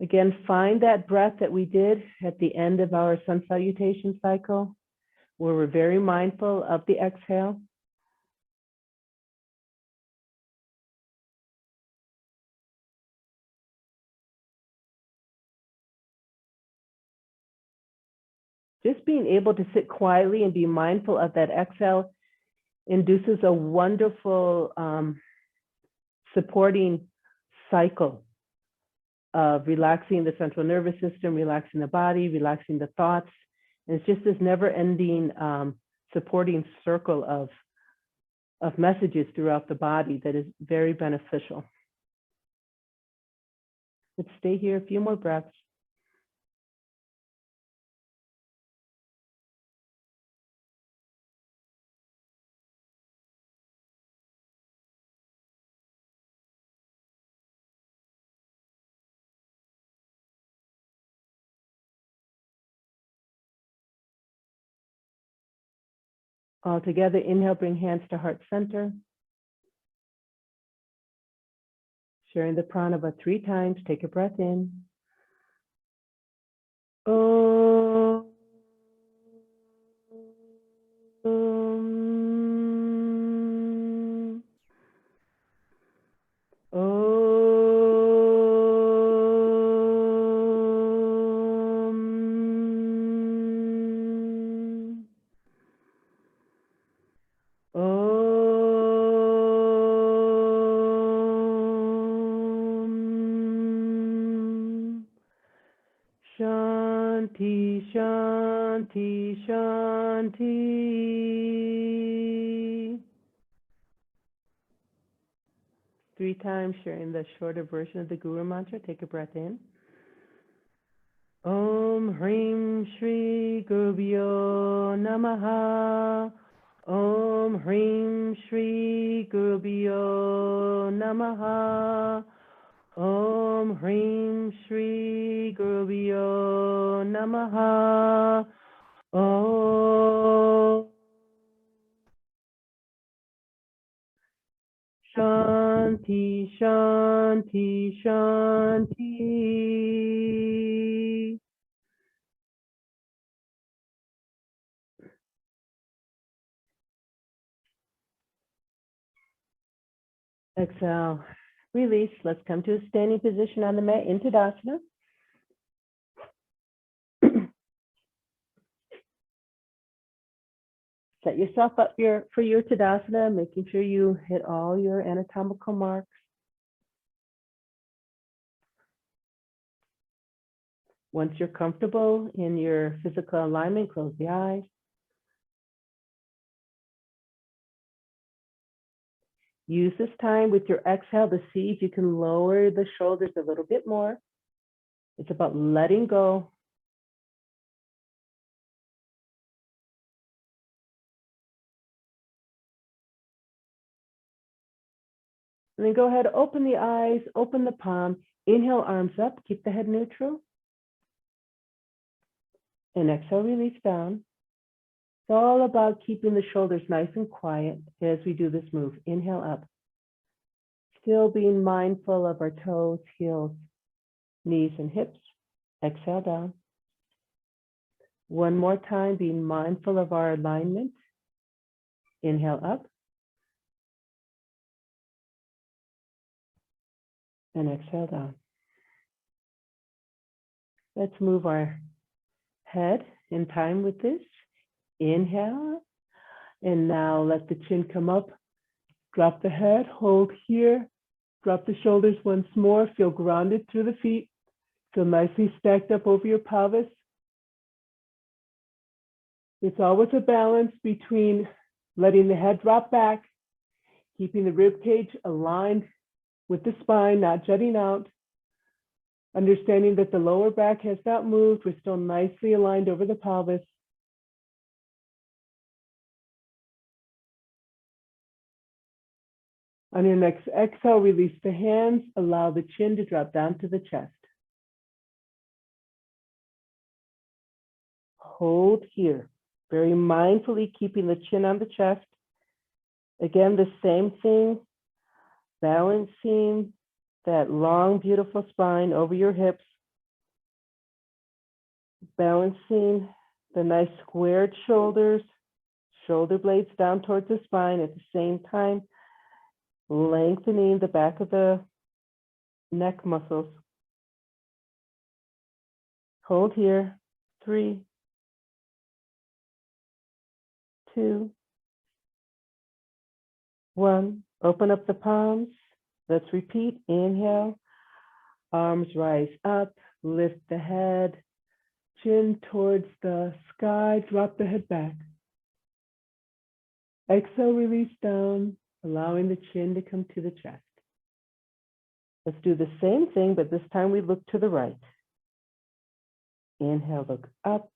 Again, find that breath that we did at the end of our sun salutation cycle, where we're very mindful of the exhale. Just being able to sit quietly and be mindful of that exhale induces a wonderful supporting cycle of relaxing the central nervous system, relaxing the body, relaxing the thoughts. And it's just this never-ending supporting circle of messages throughout the body that is very beneficial. Let's stay here a few more breaths. All together, inhale, bring hands to heart center. Sharing the pranava 3 times, take a breath in. Om. Shanti, Shanti, Shanti. 3 times, sharing the shorter version of the Guru mantra. Take a breath in. Om Hrim Shri Gurubhyo Namaha. Om Hrim Shri Gurubhyo Namaha. Om Hrim Shri Gurubhyo Namaha. Om Shanti, Shanti, Shanti. Exhale, release. Let's come to a standing position on the mat in Tadasana. Set yourself up for your Tadasana, making sure you hit all your anatomical marks. Once you're comfortable in your physical alignment, close the eyes. Use this time with your exhale to see if you can lower the shoulders a little bit more. It's about letting go. And then go ahead, open the eyes, open the palm, inhale, arms up, keep the head neutral. And exhale, release down. It's all about keeping the shoulders nice and quiet as we do this move. Inhale up. Still being mindful of our toes, heels, knees, and hips. Exhale down. One more time, being mindful of our alignment. Inhale up. And exhale down. Let's move our head in time with this. Inhale. And now let the chin come up. Drop the head, hold here. Drop the shoulders once more. Feel grounded through the feet. Feel nicely stacked up over your pelvis. It's always a balance between letting the head drop back, keeping the rib cage aligned with the spine, not jutting out. Understanding that the lower back has not moved. We're still nicely aligned over the pelvis. On your next exhale, release the hands. Allow the chin to drop down to the chest. Hold here. Very mindfully keeping the chin on the chest. Again, the same thing. Balancing that long, beautiful spine over your hips. Balancing the nice squared shoulders, shoulder blades down towards the spine at the same time, lengthening the back of the neck muscles. Hold here. 3, 2, 1. Open up the palms. Let's repeat. Inhale. Arms rise up. Lift the head. Chin towards the sky. Drop the head back. Exhale, release down, allowing the chin to come to the chest. Let's do the same thing, but this time we look to the right. Inhale, look up.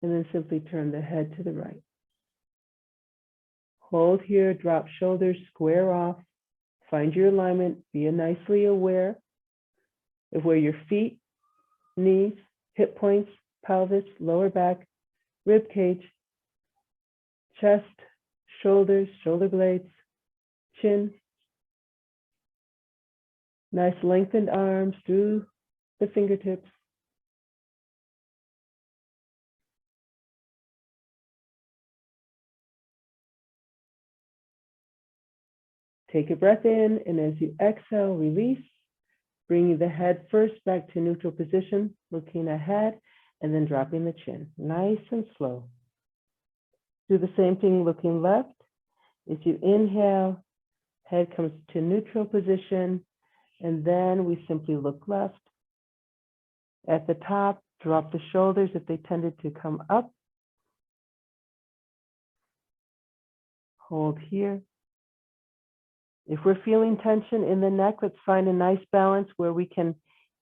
And then simply turn the head to the right. Hold here, drop shoulders, square off. Find your alignment. Be nicely aware of where your feet, knees, hip points, pelvis, lower back, rib cage, chest, shoulders, shoulder blades, chin. Nice lengthened arms through the fingertips. Take a breath in, and as you exhale, release. Bringing the head first back to neutral position, looking ahead, and then dropping the chin. Nice and slow. Do the same thing looking left. As you inhale, head comes to neutral position, and then we simply look left. At the top, drop the shoulders if they tended to come up. Hold here. If we're feeling tension in the neck, let's find a nice balance where we can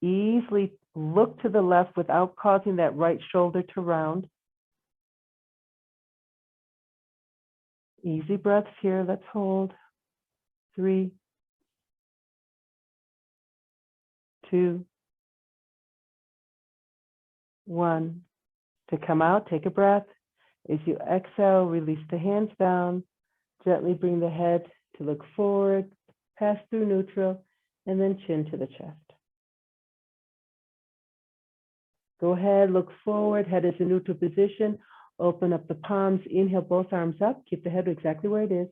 easily look to the left without causing that right shoulder to round. Easy breaths here. Let's hold. 3, 2, 1. To come out, take a breath. As you exhale, release the hands down. Gently bring the head to look forward, pass through neutral, and then chin to the chest. Go ahead, look forward, head is in neutral position. Open up the palms, inhale, both arms up. Keep the head exactly where it is.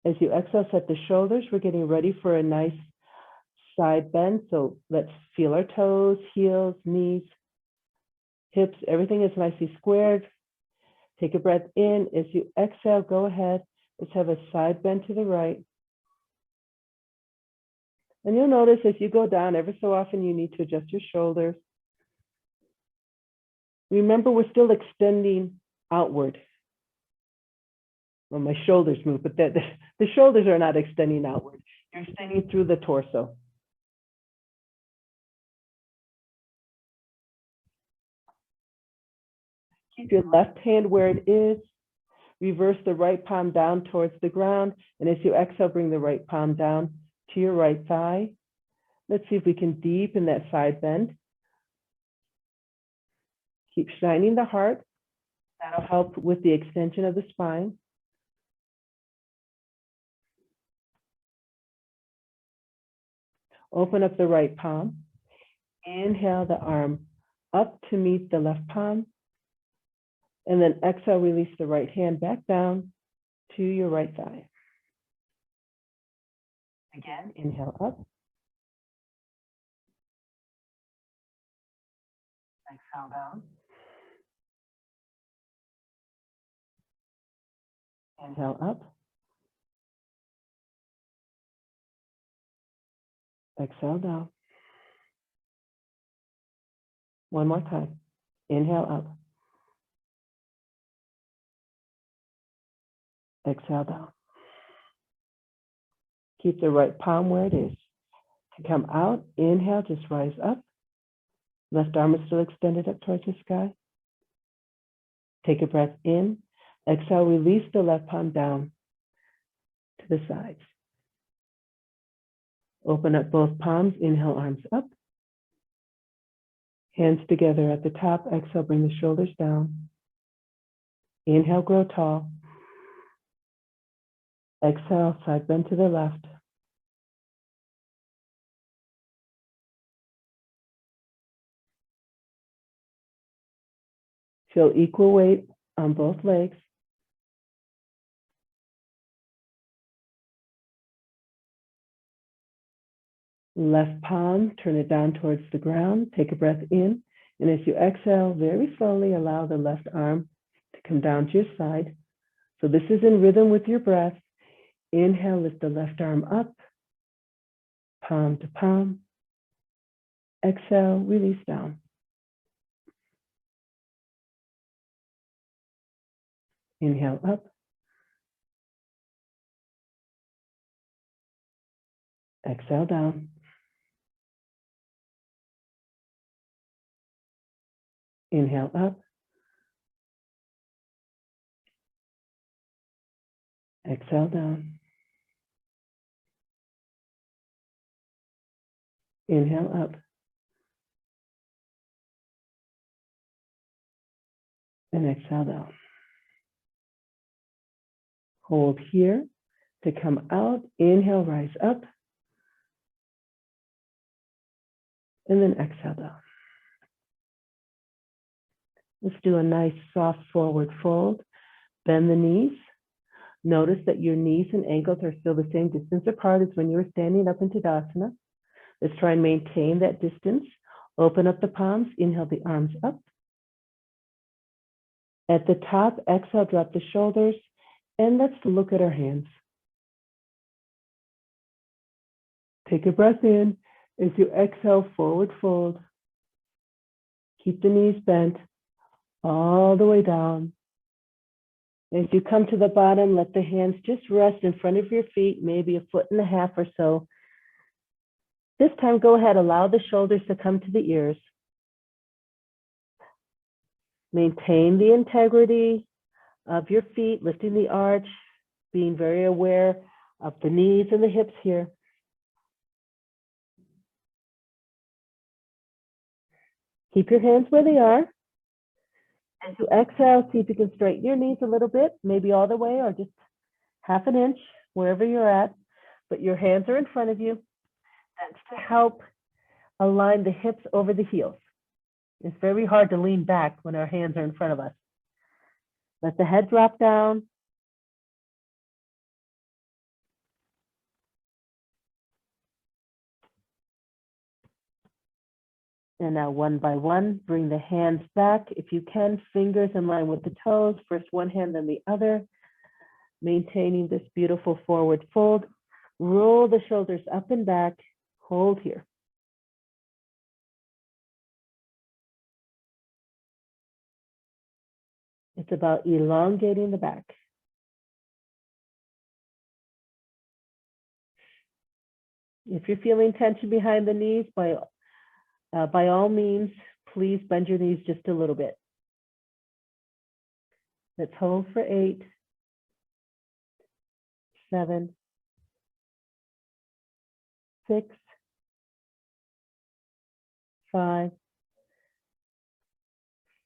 As you exhale, set the shoulders. We're getting ready for a nice side bend. So let's feel our toes, heels, knees, hips. Everything is nicely squared. Take a breath in. As you exhale, go ahead. Let's have a side bend to the right. And you'll notice as you go down, every so often you need to adjust your shoulders. Remember, we're still extending outward. Well, my shoulders move, but the shoulders are not extending outward. You're extending through the torso. Keep your left hand where it is. Reverse the right palm down towards the ground. And as you exhale, bring the right palm down to your right thigh. Let's see if we can deepen that side bend. Keep shining the heart. That'll help with the extension of the spine. Open up the right palm. Inhale the arm up to meet the left palm. And then exhale, release the right hand back down to your right thigh. Again, inhale up. Exhale down. Inhale up. Exhale down. One more time. Inhale up. Exhale down. Keep the right palm where it is. To come out, inhale, just rise up. Left arm is still extended up towards the sky. Take a breath in. Exhale, release the left palm down to the sides. Open up both palms. Inhale, arms up. Hands together at the top. Exhale, bring the shoulders down. Inhale, grow tall. Exhale, side bend to the left. Feel equal weight on both legs. Left palm, turn it down towards the ground. Take a breath in. And as you exhale, very slowly allow the left arm to come down to your side. So this is in rhythm with your breath. Inhale, lift the left arm up, palm to palm. Exhale, release down. Inhale up. Exhale down. Inhale up. Exhale down. Inhale up. And exhale down. Hold here to come out. Inhale, rise up. And then exhale down. Let's do a nice soft forward fold. Bend the knees. Notice that your knees and ankles are still the same distance apart as when you were standing up in Tadasana. Let's try and maintain that distance. Open up the palms. Inhale the arms up. At the top, exhale, drop the shoulders. And let's look at our hands. Take a breath in. As you exhale, forward fold. Keep the knees bent all the way down. As you come to the bottom, let the hands just rest in front of your feet, maybe 1.5 feet or so. This time, go ahead, allow the shoulders to come to the ears. Maintain the integrity of your feet, lifting the arch, being very aware of the knees and the hips here. Keep your hands where they are. As you exhale, see if you can straighten your knees a little bit, maybe all the way or just 1/2 inch, wherever you're at. But your hands are in front of you. That's to help align the hips over the heels. It's very hard to lean back when our hands are in front of us. Let the head drop down. And now one by one, bring the hands back. If you can, fingers in line with the toes. First one hand, then the other. Maintaining this beautiful forward fold. Roll the shoulders up and back. Hold here. It's about elongating the back. If you're feeling tension behind the knees, by all means, please bend your knees just a little bit. Let's hold for 8, 7, 6, 5,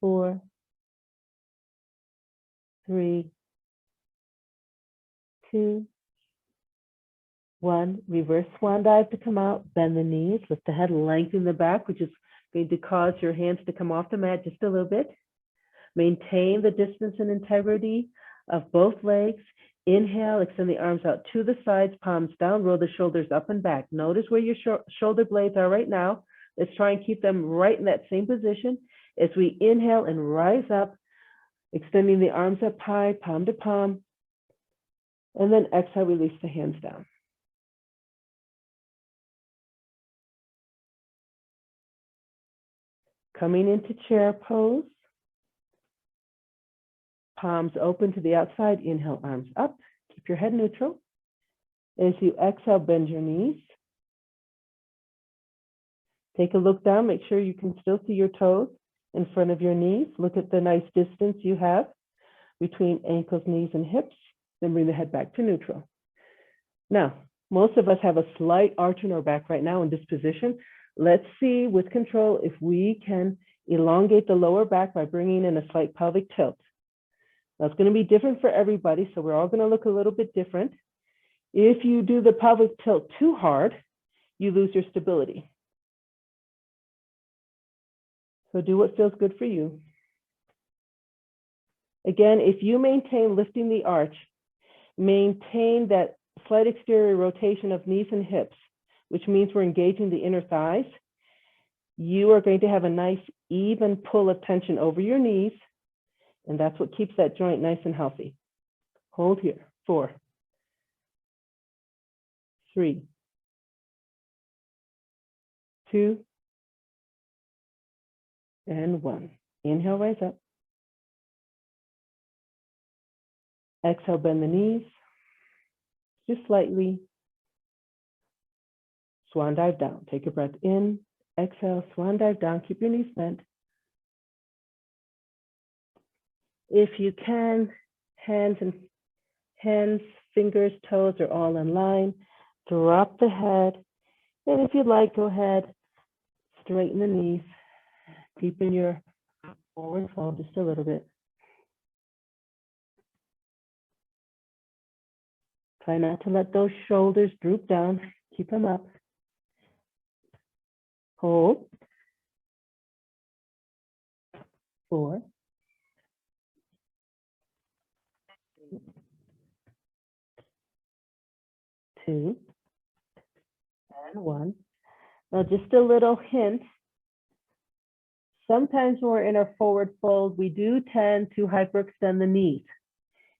4, 3, 2, 1. Reverse swan dive to come out. Bend the knees, lift the head, lengthen the back, which is going to cause your hands to come off the mat just a little bit. Maintain the distance and integrity of both legs. Inhale, extend the arms out to the sides, palms down, roll the shoulders up and back. Notice where your shoulder blades are right now. Let's try and keep them right in that same position. As we inhale and rise up, extending the arms up high, palm to palm. And then exhale, release the hands down. Coming into chair pose. Palms open to the outside. Inhale, arms up. Keep your head neutral. As you exhale, bend your knees. Take a look down. Make sure you can still see your toes in front of your knees. Look at the nice distance you have between ankles, knees, and hips. Then bring the head back to neutral. Now, most of us have a slight arch in our back right now in this position. Let's see with control if we can elongate the lower back by bringing in a slight pelvic tilt. That's going to be different for everybody, so we're all going to look a little bit different. If you do the pelvic tilt too hard, you lose your stability. So do what feels good for you. Again, if you maintain lifting the arch, maintain that slight exterior rotation of knees and hips, which means we're engaging the inner thighs, you are going to have a nice even pull of tension over your knees, and that's what keeps that joint nice and healthy. Hold here. 4, 3, 2, and 1. Inhale, rise up. Exhale, bend the knees, just slightly. Swan dive down. Take a breath in. Exhale, swan dive down. Keep your knees bent. If you can, hands, fingers, toes are all in line. Drop the head. And if you'd like, go ahead, straighten the knees. Deepen your forward fold just a little bit. Try not to let those shoulders droop down. Keep them up. Hold. 4, 2, and 1. Now just a little hint. Sometimes when we're in our forward fold, we do tend to hyperextend the knees.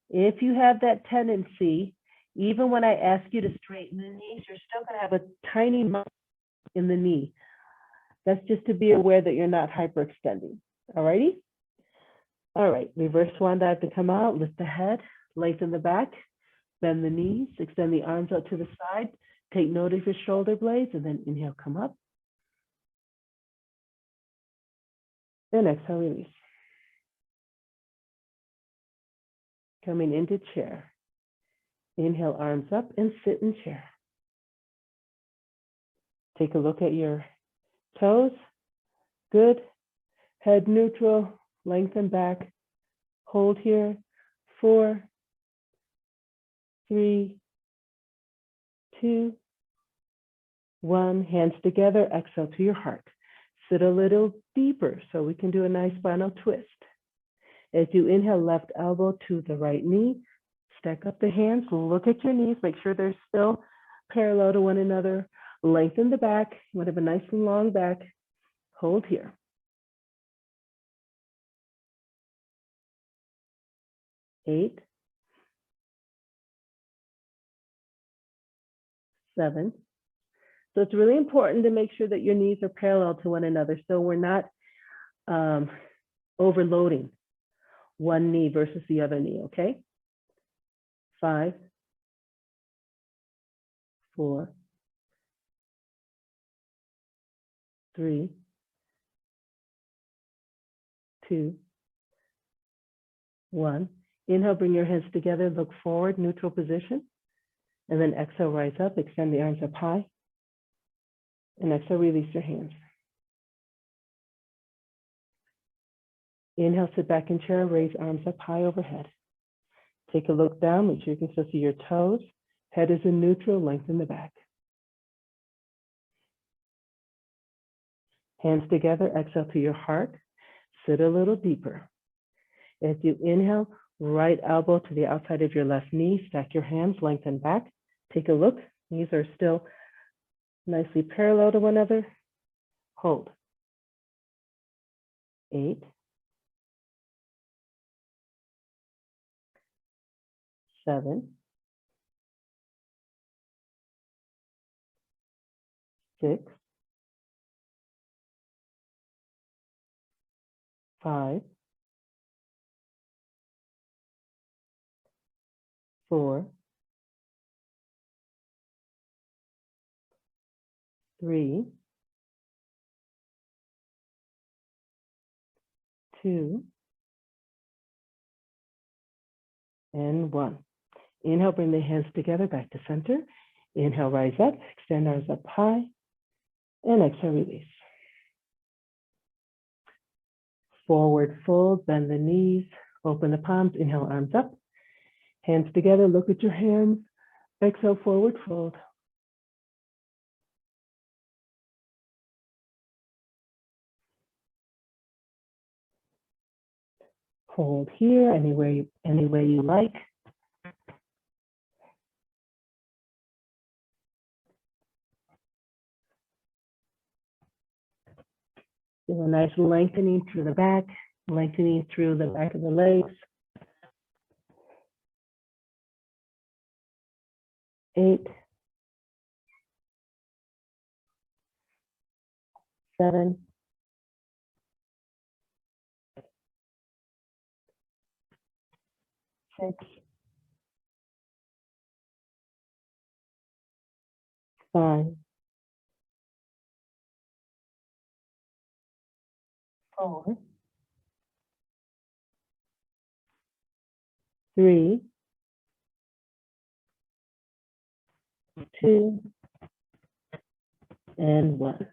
If you have that tendency, even when I ask you to straighten the knees, you're still going to have a tiny muscle in the knee. That's just to be aware that you're not hyperextending. All righty? All right, reverse swan dive to come out, lift the head, lengthen the back, bend the knees, extend the arms out to the side, take note of your shoulder blades, and then inhale, come up. And exhale, release. Coming into chair. Inhale, arms up and sit in chair. Take a look at your toes. Good. Head neutral, lengthen back. Hold here. 4, 3, 2, 1. Hands together, exhale to your heart. Sit a little deeper so we can do a nice spinal twist. As you inhale, left elbow to the right knee. Stack up the hands, look at your knees, make sure they're still parallel to one another. Lengthen the back. You want to have a nice and long back. Hold here. 8, 7. So it's really important to make sure that your knees are parallel to one another so we're not overloading one knee versus the other knee, okay? 5, 4, 3, 2, 1. Inhale, bring your hands together, look forward, neutral position. And then exhale, rise up, extend the arms up high. And exhale, release your hands. Inhale, sit back in chair, raise arms up high overhead. Take a look down, make sure you can still see your toes. Head is in neutral, lengthen the back. Hands together, exhale to your heart. Sit a little deeper. As you inhale, right elbow to the outside of your left knee, stack your hands, lengthen back. Take a look, knees are still nicely parallel to one another. Hold. 8, 7, 6, 5, 4, 3, 2, and 1. Inhale, bring the hands together back to center. Inhale, rise up, extend arms up high, and exhale, release. Forward fold, bend the knees, open the palms, inhale, arms up. Hands together, look at your hands. Exhale, forward fold. Hold here, any way you like. Do a nice lengthening through the back, lengthening through the back of the legs. 8, 7, 6, 5, 4, 3, 2, and 1.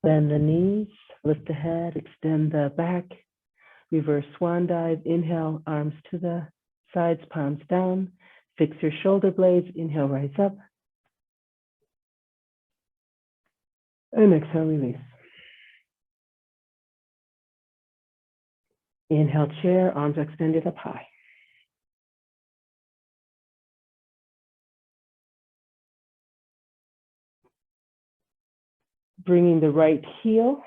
Bend the knees, lift the head, extend the back, reverse swan dive. Inhale, arms to the sides, palms down. Fix your shoulder blades. Inhale, rise up. And exhale, release. Inhale, chair, arms extended up high. Bringing the right heel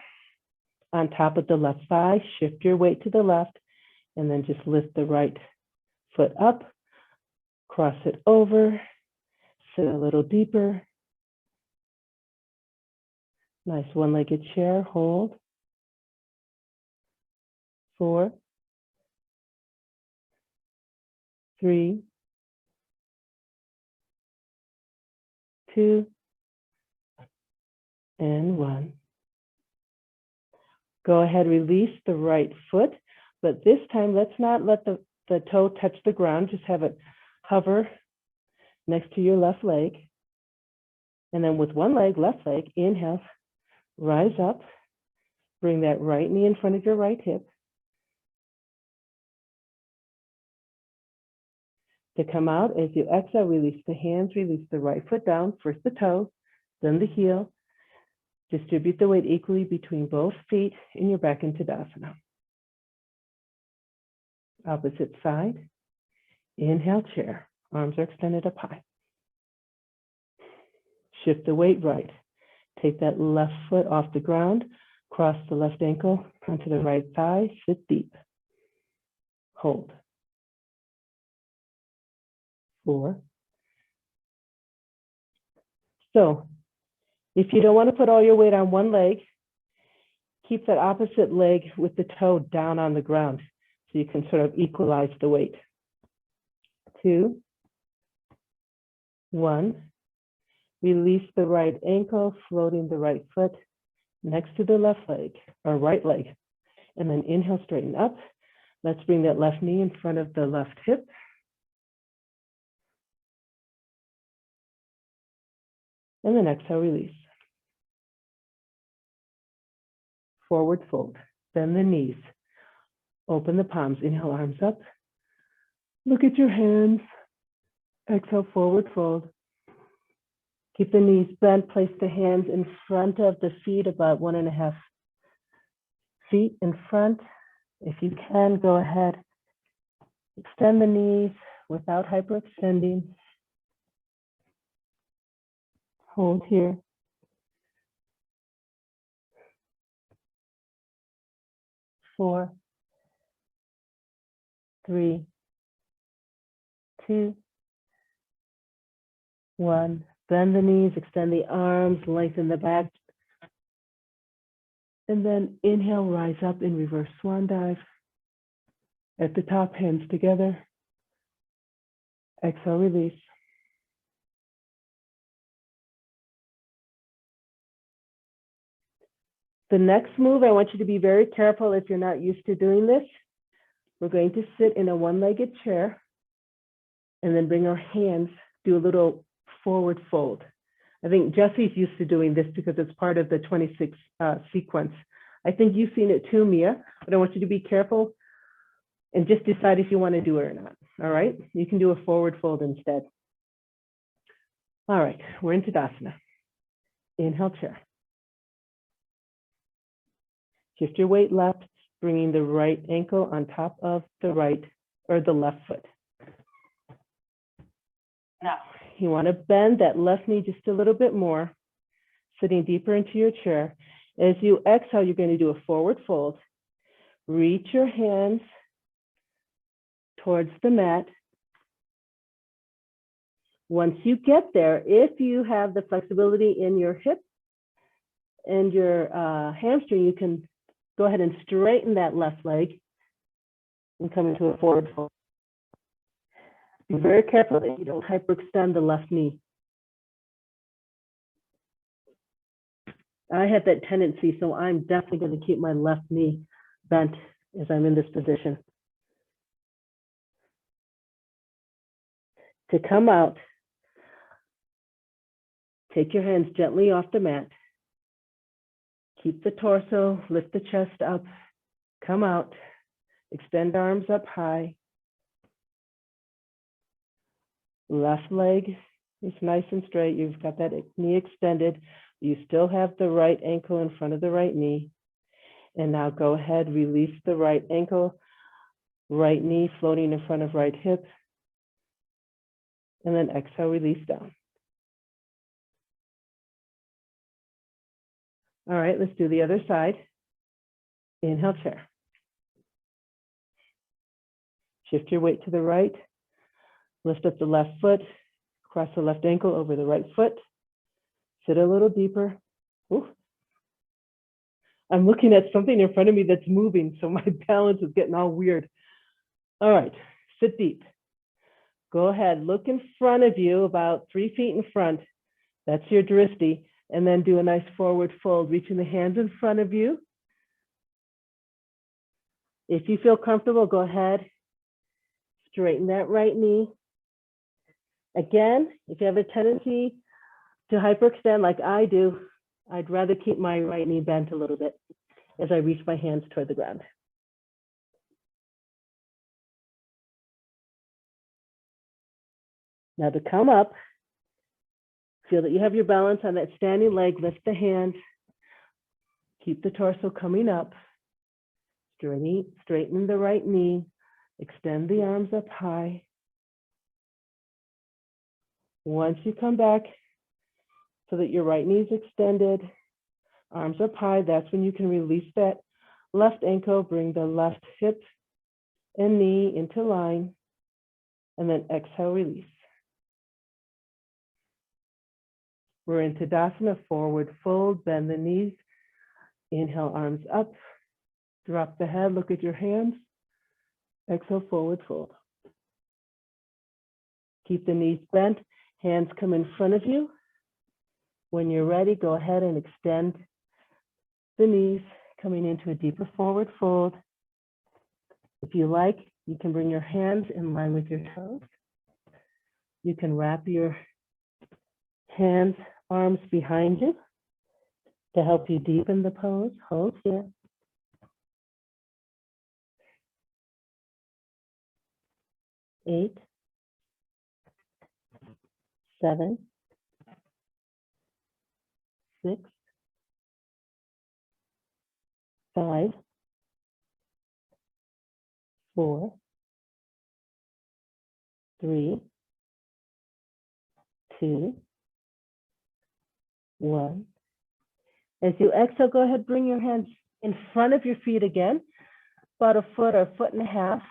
on top of the left thigh, shift your weight to the left, and then just lift the right foot up, cross it over, sit a little deeper. Nice one-legged chair, hold. 4, 3, 2, and 1. Go ahead, release the right foot, but this time let's not let the toe touch the ground, just have it hover next to your left leg. And then with one leg, left leg, inhale, rise up, bring that right knee in front of your right hip. To come out, as you exhale, release the hands, release the right foot down, first the toe, then the heel. Distribute the weight equally between both feet and you're back in Tadasana. Opposite side. Inhale, chair. Arms are extended up high. Shift the weight right. Take that left foot off the ground. Cross the left ankle onto the right thigh. Sit deep. Hold. 4. So, if you don't want to put all your weight on one leg, keep that opposite leg with the toe down on the ground so you can sort of equalize the weight. 2, 1. Release the right ankle, floating the right foot next to the left leg or right leg. And then inhale, straighten up. Let's bring that left knee in front of the left hip. And then exhale, release. Forward fold. Bend the knees. Open the palms. Inhale, arms up. Look at your hands. Exhale, forward fold. Keep the knees bent. Place the hands in front of the feet, about 1.5 feet in front. If you can, go ahead. Extend the knees without hyperextending. Hold here. 4, 3, 2, 1. Bend the knees, extend the arms, lengthen the back. And then inhale, rise up in reverse swan dive. At the top, hands together. Exhale, release. The next move, I want you to be very careful if you're not used to doing this. We're going to sit in a one-legged chair and then bring our hands, do a little forward fold. I think Jesse's used to doing this because it's part of the 26 sequence. I think you've seen it too, Mia, but I want you to be careful and just decide if you want to do it or not. All right, you can do a forward fold instead. All right, we're in Tadasana. Inhale, chair. Shift your weight left, bringing the right ankle on top of the right or the left foot. Now, you want to bend that left knee just a little bit more, sitting deeper into your chair. As you exhale, you're going to do a forward fold. Reach your hands towards the mat. Once you get there, if you have the flexibility in your hip and your hamstring, you can go ahead and straighten that left leg and come into a forward fold. Be very careful that you don't hyperextend the left knee. I have that tendency, so I'm definitely going to keep my left knee bent as I'm in this position. To come out, take your hands gently off the mat. Keep the torso, lift the chest up, come out, extend arms up high. Left leg is nice and straight. You've got that knee extended. You still have the right ankle in front of the right knee. And now go ahead, release the right ankle, right knee floating in front of right hip. And then exhale, release down. All right, let's do the other side. Inhale, chair. Shift your weight to the right. Lift up the left foot, cross the left ankle over the right foot. Sit a little deeper. Ooh. I'm looking at something in front of me that's moving, so my balance is getting all weird. All right, sit deep. Go ahead, look in front of you, about 3 feet in front. That's your drishti. And then do a nice forward fold, reaching the hands in front of you. If you feel comfortable, go ahead. Straighten that right knee. Again, if you have a tendency to hyperextend like I do, I'd rather keep my right knee bent a little bit as I reach my hands toward the ground. Now to come up, feel that you have your balance on that standing leg, lift the hands, keep the torso coming up, straighten the right knee, extend the arms up high. Once you come back so that your right knee is extended, arms up high, that's when you can release that left ankle, bring the left hip and knee into line, and then exhale, release. We're in Tadasana, forward fold, bend the knees, inhale, arms up, drop the head, look at your hands, exhale, forward fold. Keep the knees bent, hands come in front of you. When you're ready, go ahead and extend the knees, coming into a deeper forward fold. If you like, you can bring your hands in line with your toes. You can wrap your hands, arms behind you to help you deepen the pose. Hold here. Eight, 7, 6, 5, 4, 3, 2, 1. As you exhale, go ahead, bring your hands in front of your feet again, about a foot or a foot and a half.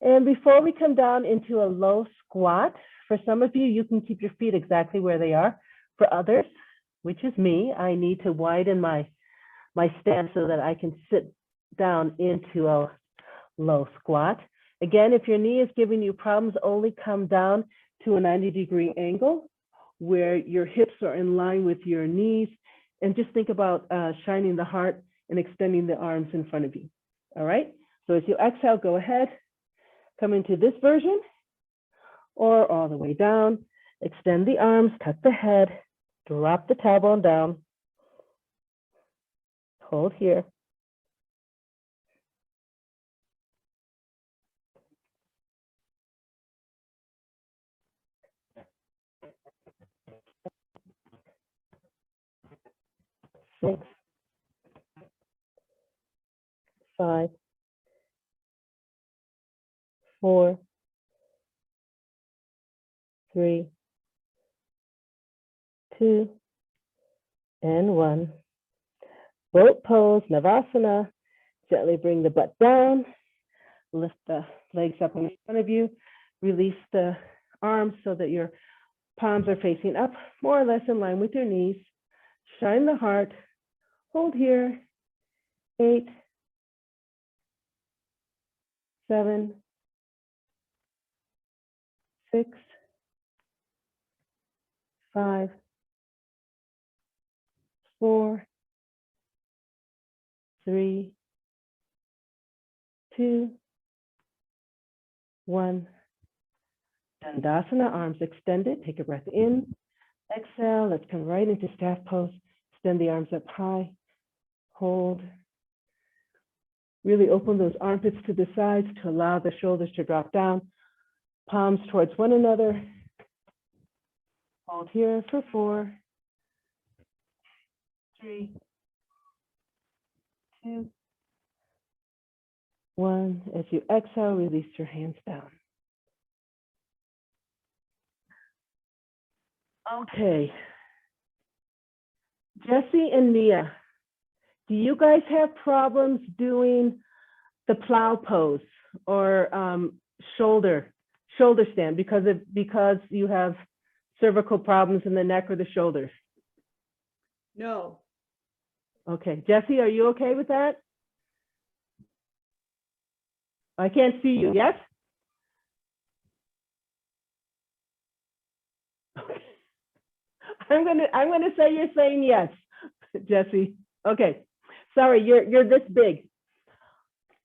And before we come down into a low squat, for some of you, you can keep your feet exactly where they are. For others, which is me, I need to widen my stance so that I can sit down into a low squat. Again, if your knee is giving you problems, only come down to a 90-degree angle where your hips are in line with your knees, and just think about shining the heart and extending the arms in front of you. All right, so as you exhale, go ahead, come into this version or all the way down, extend the arms, tuck the head, drop the tailbone down, hold here. Six, 5, 4, 3, 2, and 1. Boat pose, Navasana. Gently bring the butt down. Lift the legs up in front of you. Release the arms so that your palms are facing up, more or less in line with your knees. Shine the heart. Hold here. 8, 7, 6, 5, 4, 3, 2, 1. Dandasana, arms extended. Take a breath in. Exhale. Let's come right into staff pose. Extend the arms up high. Hold. Really open those armpits to the sides to allow the shoulders to drop down. Palms towards one another. Hold here for 4, 3, 2, 1. As you exhale, release your hands down. Okay. Jesse and Mia, do you guys have problems doing the plow pose or shoulder stand because you have cervical problems in the neck or the shoulders? No. Okay. Jesse, are you okay with that? I can't see you. Yes? I'm gonna say you're saying yes, Jesse. Okay. Sorry, you're this big.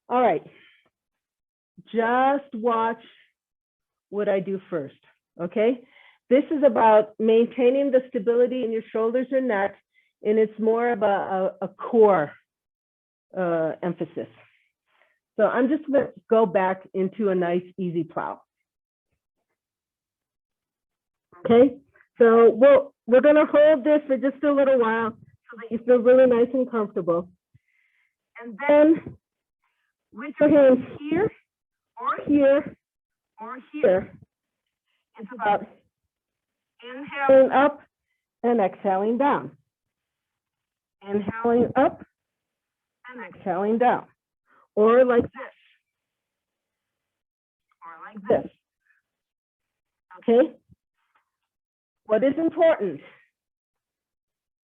All right. Just watch what I do first. Okay. This is about maintaining the stability in your shoulders and neck, and it's more of a core emphasis. So I'm just going to go back into a nice, easy plow. Okay, so we're going to hold this for just a little while so that you feel really nice and comfortable. And then with your hands here, or here, or here, it's about inhaling up and exhaling down. Inhaling up and exhaling down. Or like this. Or like this. Okay? What is important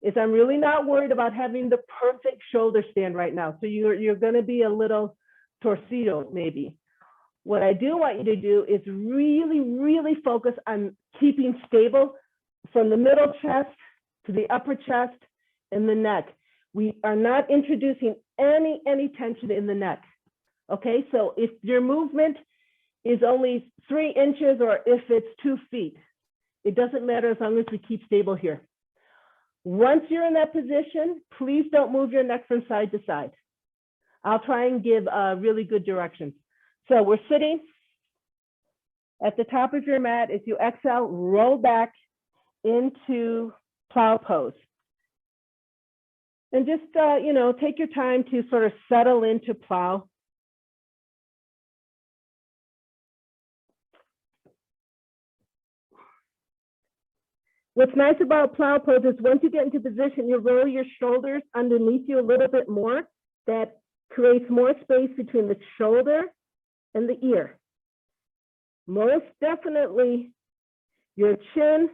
is I'm really not worried about having the perfect shoulder stand right now. So you're going to be a little torcido maybe. What I do want you to do is really, really focus on keeping stable from the middle chest to the upper chest and the neck. We are not introducing any tension in the neck. Okay, so if your movement is only 3 inches or if it's 2 feet, it doesn't matter as long as we keep stable here. Once you're in that position, please don't move your neck from side to side. I'll try and give really good directions. So we're sitting at the top of your mat. As you exhale, roll back into plow pose. And just, take your time to sort of settle into plow. What's nice about plow pose is once you get into position, you roll your shoulders underneath you a little bit more. That creates more space between the shoulder and the ear. Most definitely, your chin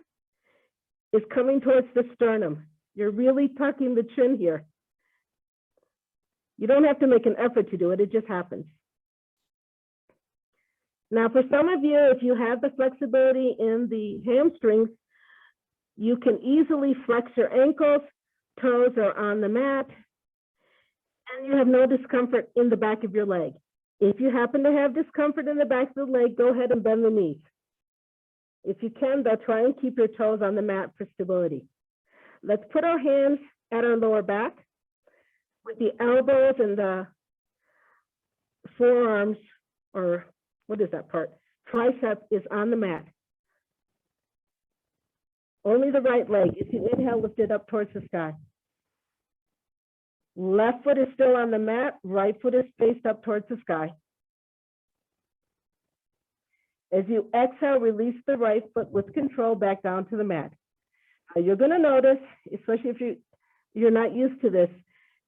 is coming towards the sternum. You're really tucking the chin here. You don't have to make an effort to do it, it just happens. Now, for some of you, if you have the flexibility in the hamstrings, you can easily flex your ankles, toes are on the mat, and you have no discomfort in the back of your leg. If you happen to have discomfort in the back of the leg, go ahead and bend the knees. If you can, though, try and keep your toes on the mat for stability. Let's put our hands at our lower back with the elbows and the forearms, or what is that part? Tricep is on the mat. Only the right leg. If you inhale, lift it up towards the sky. Left foot is still on the mat, right foot is faced up towards the sky. As you exhale, release the right foot with control back down to the mat. Now you're going to notice, especially if you're not used to this,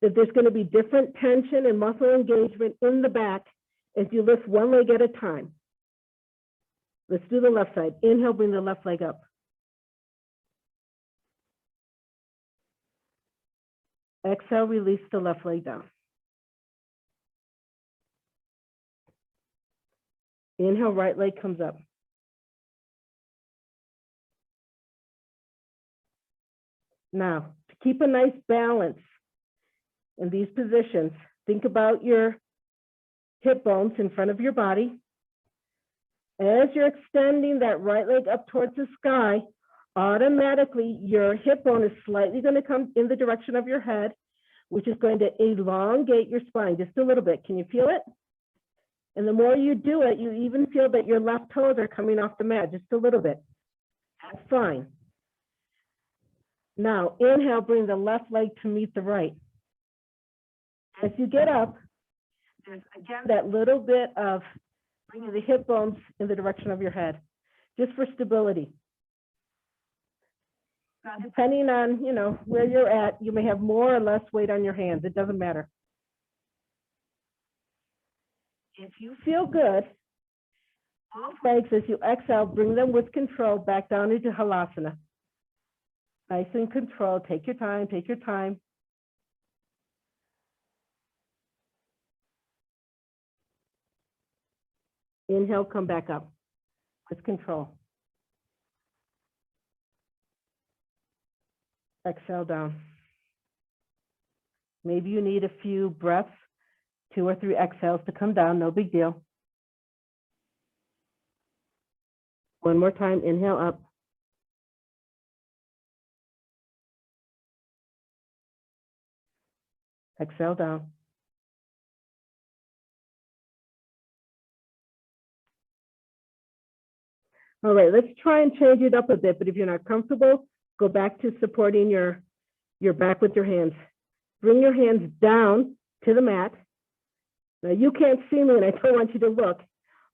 that there's going to be different tension and muscle engagement in the back as you lift one leg at a time. Let's do the left side. Inhale, bring the left leg up. Exhale, release the left leg down. Inhale, right leg comes up. Now, to keep a nice balance in these positions, think about your hip bones in front of your body. As you're extending that right leg up towards the sky, automatically your hip bone is slightly going to come in the direction of your head, which is going to elongate your spine just a little bit. Can you feel it? And the more you do it, you even feel that your left toes are coming off the mat just a little bit. That's fine. Now, inhale, bring the left leg to meet the right. As you get up, there's again that little bit of bringing the hip bones in the direction of your head, just for stability. Now, depending on, where you're at, you may have more or less weight on your hands. It doesn't matter. If you feel good, both legs, as you exhale, bring them with control back down into Halasana. Nice and controlled. Take your time, take your time. Inhale, come back up with control. Exhale down. Maybe you need a few breaths, 2 or 3 exhales to come down, no big deal. One more time, inhale up. Exhale down. All right, let's try and change it up a bit, but if you're not comfortable, go back to supporting your back with your hands. Bring your hands down to the mat. Now you can't see me and I don't want you to look.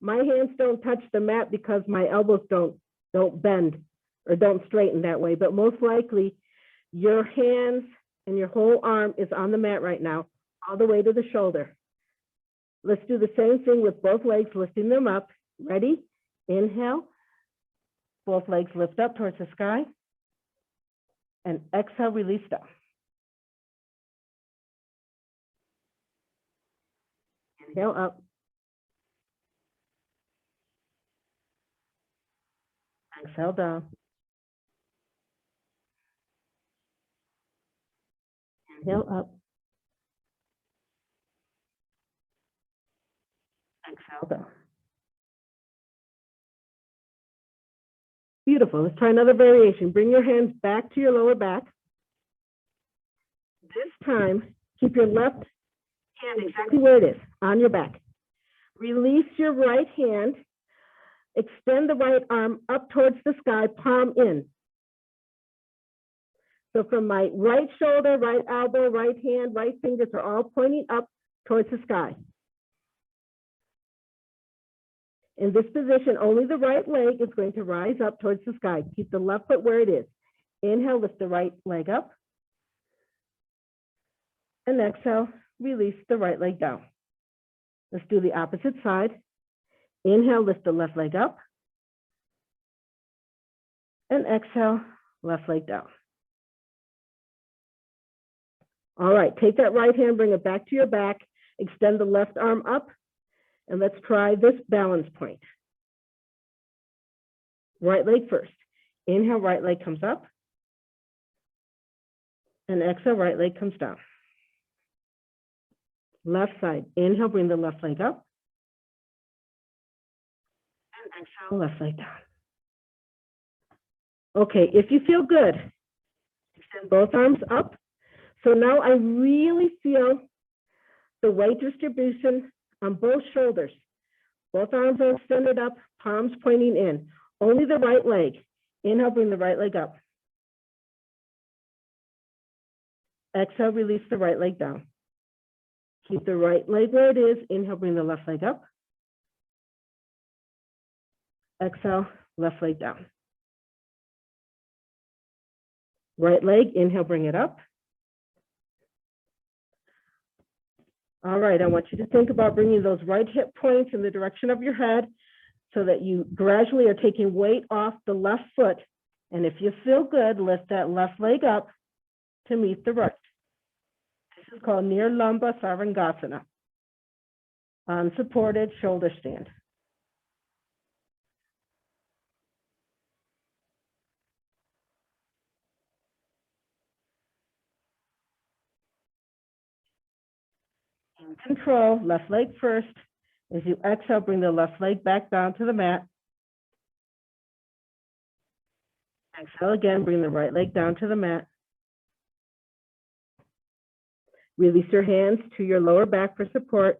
My hands don't touch the mat because my elbows don't bend or don't straighten that way, but most likely your hands and your whole arm is on the mat right now, all the way to the shoulder. Let's do the same thing with both legs, lifting them up. Ready? Inhale. Both legs lift up towards the sky. And exhale, release down. Inhale up. Exhale down. Inhale up. Exhale down. Beautiful. Let's try another variation. Bring your hands back to your lower back. This time, keep your left hand exactly where it is, on your back. Release your right hand. Extend the right arm up towards the sky, palm in. So from my right shoulder, right elbow, right hand, right fingers are all pointing up towards the sky. In this position, only the right leg is going to rise up towards the sky. Keep the left foot where it is. Inhale, lift the right leg up. And exhale, release the right leg down. Let's do the opposite side. Inhale, lift the left leg up. And exhale, left leg down. All right, take that right hand, bring it back to your back, extend the left arm up, and let's try this balance point. Right leg first. Inhale, right leg comes up. And exhale, right leg comes down. Left side. Inhale, bring the left leg up. And exhale, left leg down. Okay, if you feel good, extend both arms up. So now I really feel the weight distribution on both shoulders. Both arms are extended up, palms pointing in. Only the right leg. Inhale, bring the right leg up. Exhale, release the right leg down. Keep the right leg where it is. Inhale, bring the left leg up. Exhale, left leg down. Right leg, inhale, bring it up. All right, I want you to think about bringing those right hip points in the direction of your head so that you gradually are taking weight off the left foot. And if you feel good, lift that left leg up to meet the right. This is called near lumbar Sarangasana. Unsupported shoulder stand. In control, left leg first. As you exhale, bring the left leg back down to the mat. Exhale again, bring the right leg down to the mat. Release your hands to your lower back for support.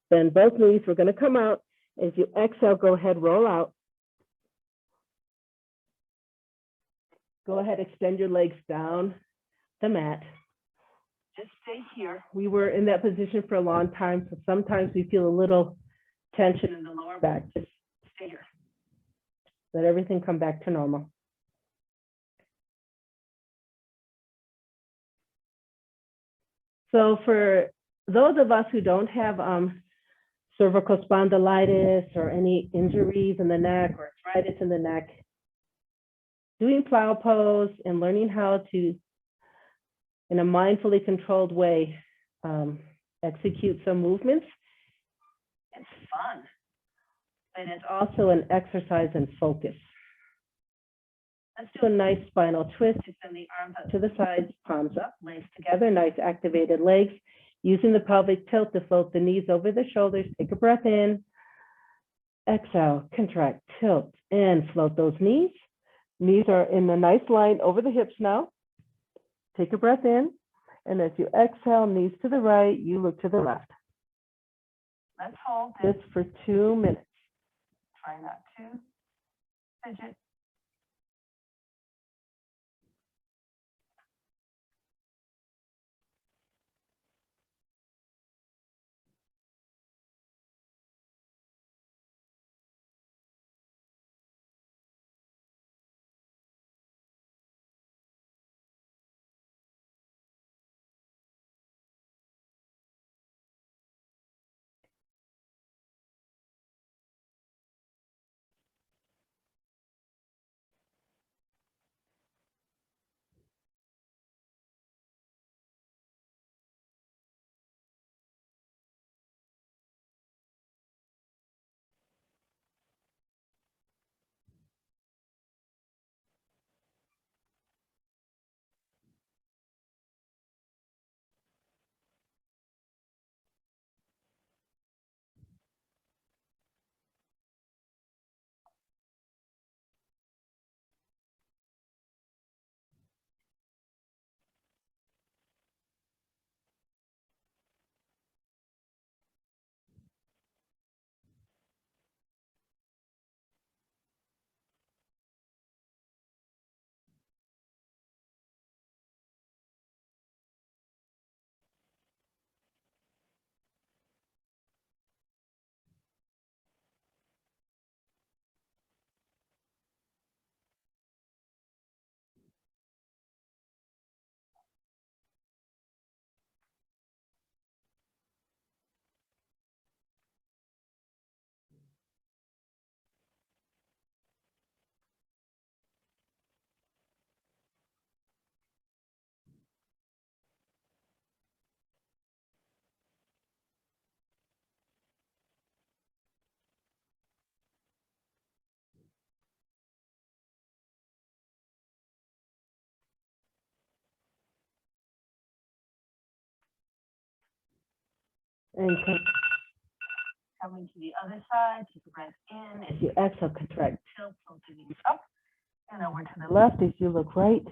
Bend both knees. We're going to come out. As you exhale, go ahead, roll out. Go ahead, extend your legs down the mat. Just stay here. We were in that position for a long time, so sometimes we feel a little tension in the lower back. Just stay here. Let everything come back to normal. So for those of us who don't have cervical spondylitis or any injuries in the neck or arthritis in the neck, doing plow pose and learning how to, in a mindfully controlled way, execute some movements, it's fun. And it's also an exercise in focus. Let's do a nice spinal twist. You send the arms out to the sides, palms up, legs together, nice activated legs. Using the pelvic tilt to float the knees over the shoulders. Take a breath in. Exhale, contract, tilt, and float those knees. Knees are in a nice line over the hips now. Take a breath in. And as you exhale, knees to the right, you look to the left. Let's hold this for 2 minutes. Try not to fidget. And coming to the other side, take a breath in. As you exhale, contract, tilt, float the knees up and over to the left as you look right.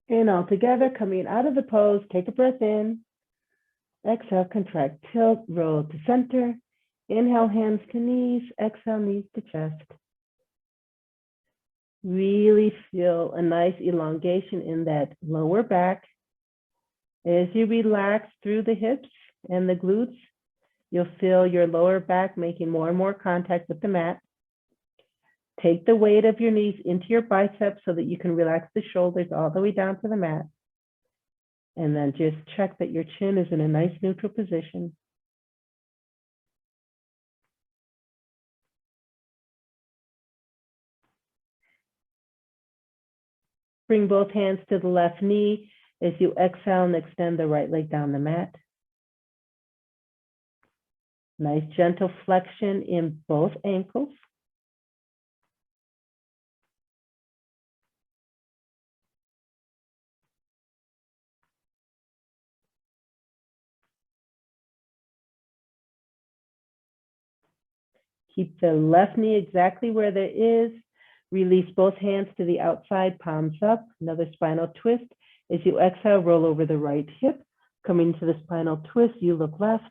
And all together, coming out of the pose, take a breath in. Exhale, contract, tilt, roll to center. Inhale, hands to knees. Exhale, knees to chest. Really feel a nice elongation in that lower back. As you relax through the hips and the glutes, you'll feel your lower back making more and more contact with the mat. Take the weight of your knees into your biceps so that you can relax the shoulders all the way down to the mat. And then just check that your chin is in a nice neutral position. Bring both hands to the left knee as you exhale and extend the right leg down the mat. Nice gentle flexion in both ankles. Keep the left knee exactly where there is. Release both hands to the outside, palms up. Another spinal twist. As you exhale, roll over the right hip. Coming to the spinal twist, you look left.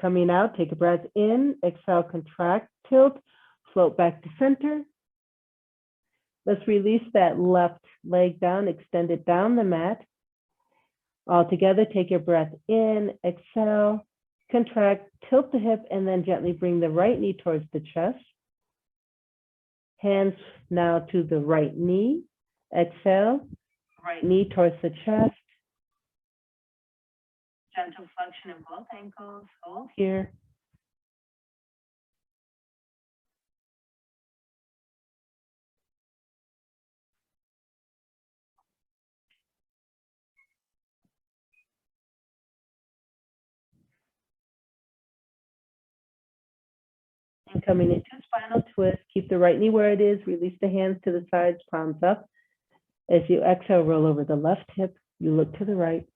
Coming out, take a breath in, exhale, contract, tilt, float back to center. Let's release that left leg down, extend it down the mat. All together, take your breath in, exhale, contract, tilt the hip, and then gently bring the right knee towards the chest. Hands now to the right knee. Exhale, right knee towards the chest. Gentle flexion in both ankles. Hold here. And coming into a spinal twist, keep the right knee where it is. Release the hands to the sides, palms up. As you exhale, roll over the left hip. You look to the right.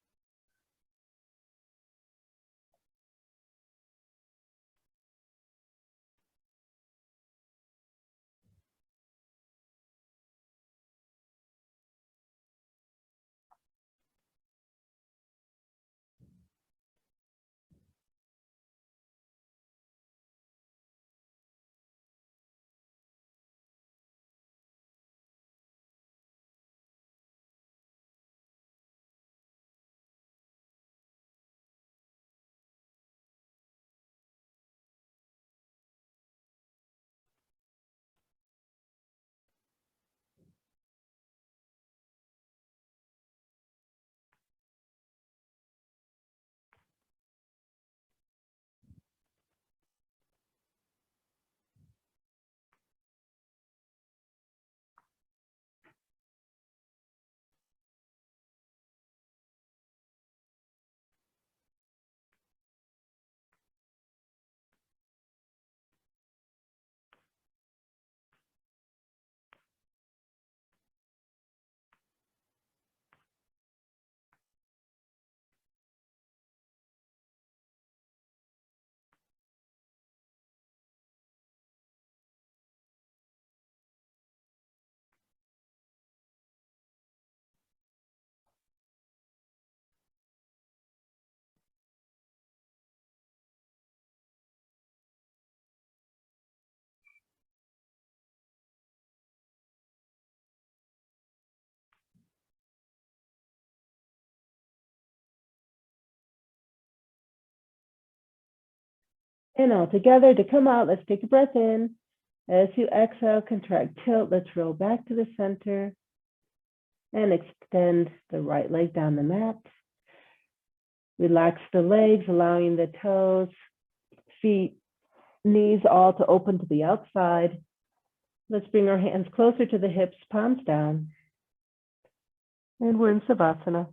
And all together to come out, let's take a breath in. As you exhale, contract, tilt. Let's roll back to the center and extend the right leg down the mat. Relax the legs, allowing the toes, feet, knees all to open to the outside. Let's bring our hands closer to the hips, palms down. And we're in Savasana.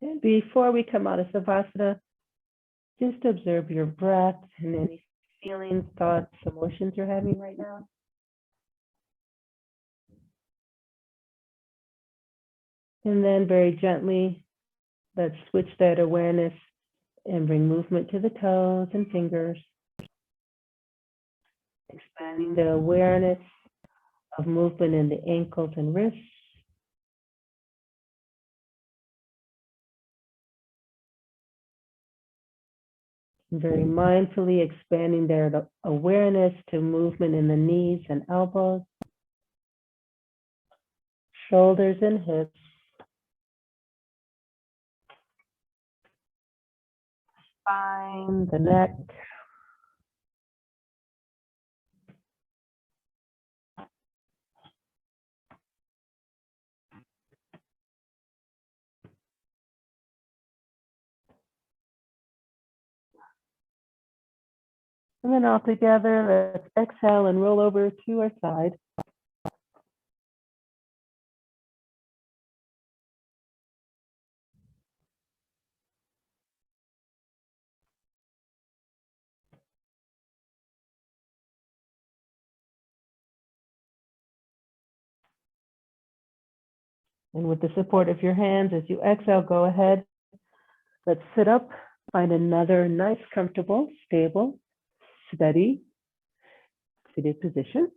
And before we come out of Savasana, just observe your breath and any feelings, thoughts, emotions you're having right now. And then very gently, let's switch that awareness and bring movement to the toes and fingers, expanding the awareness of movement in the ankles and wrists. Very mindfully expanding their awareness to movement in the knees and elbows, shoulders and hips, spine, the neck. And then all together, let's exhale and roll over to our side. And with the support of your hands, as you exhale, go ahead. Let's sit up. Find another nice, comfortable, stable, steady, seated position.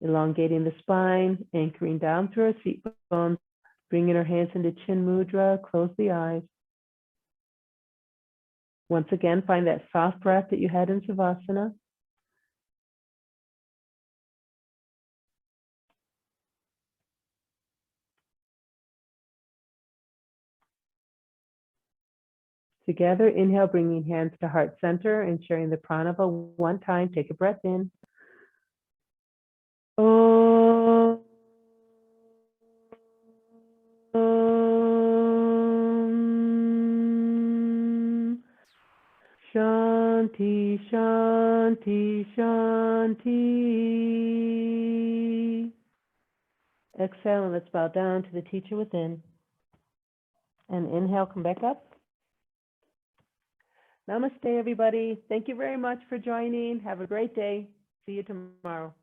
Elongating the spine, anchoring down through our seat bones, bringing our hands into chin mudra, close the eyes. Once again, find that soft breath that you had in Savasana. Together, inhale, bringing hands to heart center and sharing the pranava one time. Take a breath in. Om. Om. Shanti, Shanti, Shanti. Exhale, and let's bow down to the teacher within. And inhale, come back up. Namaste, everybody. Thank you very much for joining. Have a great day. See you tomorrow.